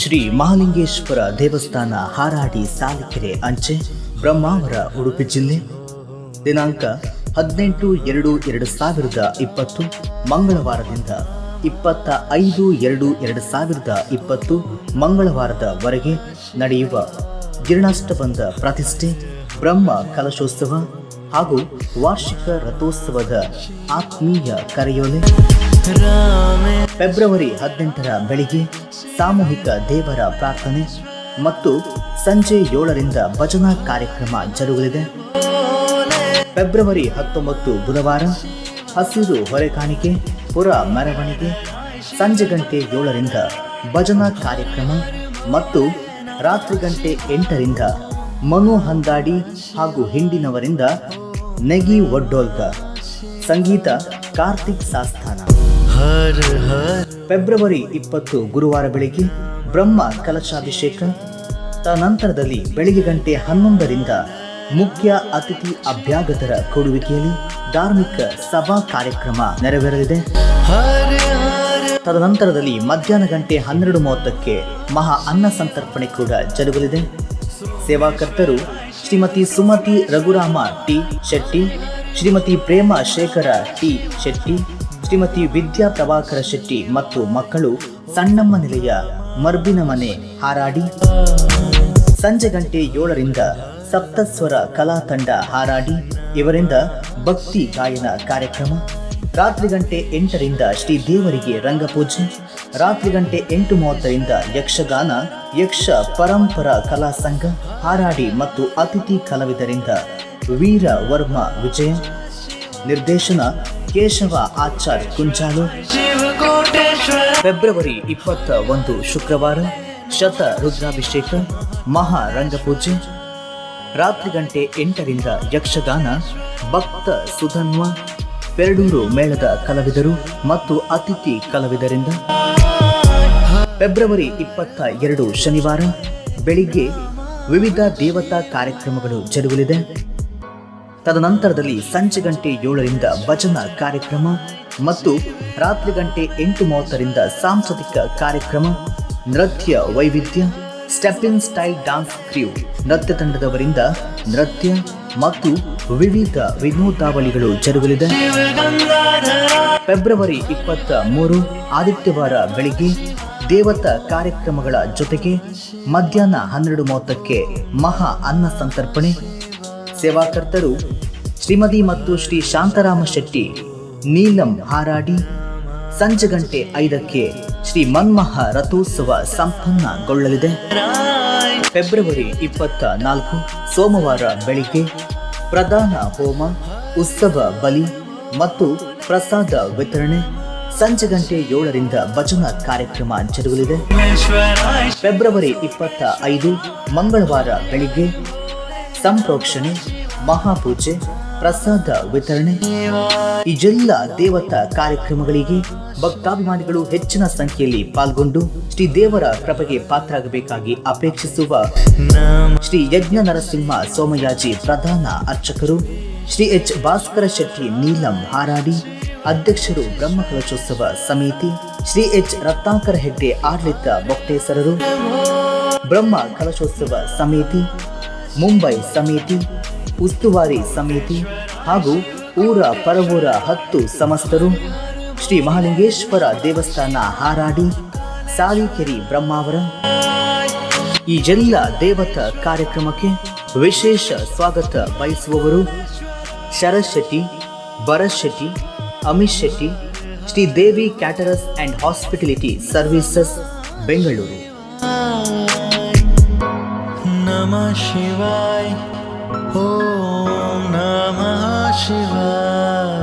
ಶ್ರೀ ಮಹಾಲಿಂಗೇಶ್ವರ ದೇವಸ್ಥಾನ ಹಾರಾಡಿ ಸಾಲಿಕೆರೆ ಅಂಚೆ ಬ್ರಹ್ಮಾವರ ಉಡುಪಿ ಜಿಲ್ಲೆ ದಿನಾಂಕ 18/2/2020 ಮಂಗಳವಾರದಿಂದ 25/2/2020 ಮಂಗಳವಾರದವರೆಗೆ ನಡೆಯುವ ಗಿರಣಾಷ್ಟಬಂಧ ಪ್ರತಿಷ್ಠೆ ಬ್ರಹ್ಮ ಕಲಶೋತ್ಸವ ಹಾಗೂ ವಾರ್ಷಿಕ ರಥೋತ್ಸವದ ಆತ್ಮೀಯ ಕರೆಯೋಲೆ ಫೆಬ್ರವರಿ 18ರ ಬೆಳಿಗ್ಗೆ ಸಾಮೂಹಿಕ ದೇವರ ಪ್ರಾರ್ಥನೆ ಮತ್ತು ಸಂಜೆ 7ರಿಂದ ಭಜನಾ ಕಾರ್ಯಕ್ರಮ ಜರುಗಲಿದೆ. ಫೆಬ್ರವರಿ 19 ಬುಧವಾರ ಹಸಿರು ಹೊರೆಕಾಣಿಕೆ ಪುರ ಮೆರವಣಿಗೆ ಸಂಜೆ ಗಂಟೆ 7ರಿಂದ ಭಜನಾ ಕಾರ್ಯಕ್ರಮ ಮತ್ತು ರಾತ್ರಿ ಗಂಟೆ 8ರಿಂದ ಮನು ಹಂದಾಡಿ ಹಾಗೂ ಹಿಂಡಿನವರಿಂದ ನೆಗಿ ಒಡ್ಡೋಲ್ಕ ಸಂಗೀತ ಕಾರ್ತಿಕ್ ಸಾಸ್ಥಾನ. ಫೆಬ್ರವರಿ 20 ಗುರುವಾರ ಬೆಳಿಗ್ಗೆ ಬ್ರಹ್ಮ ಕಲಶಾಭಿಷೇಕ ತದನಂತರದಲ್ಲಿ ಬೆಳಿಗ್ಗೆ ಗಂಟೆ 11ರಿಂದ ಮುಖ್ಯ ಅತಿಥಿ ಅಭ್ಯಾಗತರ ಕೊಡುವಿಕೆಯಲ್ಲಿ ಧಾರ್ಮಿಕ ಸಭಾ ಕಾರ್ಯಕ್ರಮ ನೆರವೇರಲಿದೆ. ತದನಂತರದಲ್ಲಿ ಮಧ್ಯಾಹ್ನ ಗಂಟೆ 12:30ಕ್ಕೆ ಮಹಾ ಅನ್ನ ಸಂತರ್ಪಣೆ ಕೂಡ ಜರುಗಲಿದೆ. ಸೇವಾಕರ್ತರು ಶ್ರೀಮತಿ ಸುಮತಿ ರಘುರಾಮ ಟಿ ಶೆಟ್ಟಿ, ಶ್ರೀಮತಿ ಪ್ರೇಮ ಶೇಖರ ಟಿ ಶೆಟ್ಟಿ, ಶ್ರೀಮತಿ ವಿದ್ಯಾ ಪ್ರಭಾಕರ ಶೆಟ್ಟಿ ಮತ್ತು ಮಕ್ಕಳು ಸಣ್ಣಮ್ಮ ನಿಲಯ ಮರ್ಬಿನ ಮನೆ ಹಾರಾಡಿ. ಸಂಜೆ ಗಂಟೆ 7ರಿಂದ ಸಪ್ತಸ್ವರ ಕಲಾ ತಂಡ ಹಾರಾಡಿ ಇವರಿಂದ ಭಕ್ತಿ ಗಾಯನ ಕಾರ್ಯಕ್ರಮ. ರಾತ್ರಿ ಗಂಟೆ 8ರಿಂದ ಶ್ರೀ ದೇವರಿಗೆ ರಂಗಪೂಜೆ. ರಾತ್ರಿ ಗಂಟೆ 8:30ರಿಂದ ಯಕ್ಷಗಾನ ಯಕ್ಷ ಪರಂಪರಾ ಕಲಾ ಸಂಘ ಹಾರಾಡಿ ಮತ್ತು ಅತಿಥಿ ಕಲಾವಿದರಿಂದ ವೀರ ವರ್ಮ ವಿಜಯ. ನಿರ್ದೇಶನ ಕೇಶವ ಆಚಾರ್ ಕುಂಚಾಲು. ಫೆಬ್ರವರಿ 21 ಶುಕ್ರವಾರ ಶತ ರುದ್ರಾಭಿಷೇಕ ಮಹಾ ರಂಗಪೂಜೆ. ರಾತ್ರಿ ಗಂಟೆ 8ರಿಂದ ಯಕ್ಷಗಾನ ಭಕ್ತ ಸುಧನ್ವ ಪೆರಡೂರು ಮೇಳದ ಕಲಾವಿದರು ಮತ್ತು ಅತಿಥಿ ಕಲಾವಿದರಿಂದ. ಫೆಬ್ರವರಿ 22 ಶನಿವಾರ ಬೆಳಿಗ್ಗೆ ವಿವಿಧ ದೇವತಾ ಕಾರ್ಯಕ್ರಮಗಳು ಜರುಗಲಿದೆ. ತದನಂತರದಲ್ಲಿ ಸಂಜೆ ಗಂಟೆ 7ರಿಂದ ಭಜನಾ ಕಾರ್ಯಕ್ರಮ ಮತ್ತು ರಾತ್ರಿ ಗಂಟೆ 8:30ರಿಂದ ಸಾಂಸ್ಕೃತಿಕ ಕಾರ್ಯಕ್ರಮ, ನೃತ್ಯ ವೈವಿಧ್ಯ, ಸ್ಟೆಪ್ಪಿಂಗ್ ಸ್ಟೈಲ್ ಡಾನ್ಸ್ ಕ್ರ್ಯೂ ನೃತ್ಯ ತಂಡದವರಿಂದ ನೃತ್ಯ ಮತ್ತು ವಿವಿಧ ವಿನೋದಾವಳಿಗಳು ಜರುಗಲಿದೆ. ಫೆಬ್ರವರಿ 23 ಆದಿತ್ಯವಾರ ಬೆಳಿಗ್ಗೆ ದೇವತಾ ಕಾರ್ಯಕ್ರಮಗಳ ಜೊತೆಗೆ ಮಧ್ಯಾಹ್ನ 12:30ಕ್ಕೆ ಮಹಾ ಅನ್ನ ಸಂತರ್ಪಣೆ. ಸೇವಾಕರ್ತರು ಶ್ರೀಮತಿ ಮತ್ತು ಶ್ರೀ ಶಾಂತರಾಮ ಶೆಟ್ಟಿ ನೀಲಂ ಹಾರಾಡಿ. ಸಂಜೆ ಗಂಟೆ 5ಕ್ಕೆ ಶ್ರೀ ಮನ್ಮಹ ರಥೋತ್ಸವ ಸಂಪನ್ನಗೊಳ್ಳಲಿದೆ. ಫೆಬ್ರವರಿ 24 ಸೋಮವಾರ ಬೆಳಿಗ್ಗೆ ಪ್ರಧಾನ ಹೋಮ, ಉತ್ಸವ ಬಲಿ ಮತ್ತು ಪ್ರಸಾದ ವಿತರಣೆ. ಸಂಜೆ ಗಂಟೆ 7ರಿಂದ ಭಜನಾ ಕಾರ್ಯಕ್ರಮ ಜರುಗಲಿದೆ. ಫೆಬ್ರವರಿ 25 ಮಂಗಳವಾರ ಬೆಳಿಗ್ಗೆ ಸಂಪ್ರೋಕ್ಷಣೆ, ಮಹಾಪೂಜೆ, ಪ್ರಸಾದ ವಿತರಣೆ. ಈ ಎಲ್ಲ ದೇವತಾ ಕಾರ್ಯಕ್ರಮಗಳಿಗೆ ಭಕ್ತಾಭಿಮಾನಿಗಳು ಹೆಚ್ಚಿನ ಸಂಖ್ಯೆಯಲ್ಲಿ ಪಾಲ್ಗೊಂಡು ಶ್ರೀ ದೇವರ ಕೃಪೆಗೆ ಪಾತ್ರರಾಗಬೇಕಾಗಿ ಅಪೇಕ್ಷಿಸುವ ಶ್ರೀ ಯಜ್ಞ ನರಸಿಂಹ ಸೋಮಯಾಜಿ ಪ್ರಧಾನ ಅರ್ಚಕರು, ಶ್ರೀ ಎಚ್ ಭಾಸ್ಕರ ಶೆಟ್ಟಿ ನೀಲಂ ಹಾರಾಡಿ ಅಧ್ಯಕ್ಷರು ಬ್ರಹ್ಮ ಕಲಶೋತ್ಸವ ಸಮಿತಿ, ಶ್ರೀ ಎಚ್ ರತ್ನಾಕರ ಹೆಡ್ಡೆ ಆಡಳಿತ ಮೊಕ್ತೇಸರರು, ಬ್ರಹ್ಮ ಕಲಶೋತ್ಸವ ಸಮಿತಿ, ಮುಂಬೈ ಸಮಿತಿ, ಉಸ್ತುವಾರಿ ಸಮಿತಿ ಹಾಗೂ ಊರ ಪರವೂರ 10 ಸಮಸ್ತರು, ಶ್ರೀ ಮಹಾಲಿಂಗೇಶ್ವರ ದೇವಸ್ಥಾನ ಹಾರಾಡಿ ಸಾಲಿಕೆರೆ ಬ್ರಹ್ಮಾವರ. ಈ ಎಲ್ಲ ದೇವತಾ ಕಾರ್ಯಕ್ರಮಕ್ಕೆ ವಿಶೇಷ ಸ್ವಾಗತ ಬಯಸುವವರು Sharath Shetty, Bharath Shetty, Amit Shetty, Sri Devi caterers and hospitality services Bengaluru. ನಮಃ ಶಿವಾಯ. ಓಂ ನಮಃ ಶಿವಾಯ.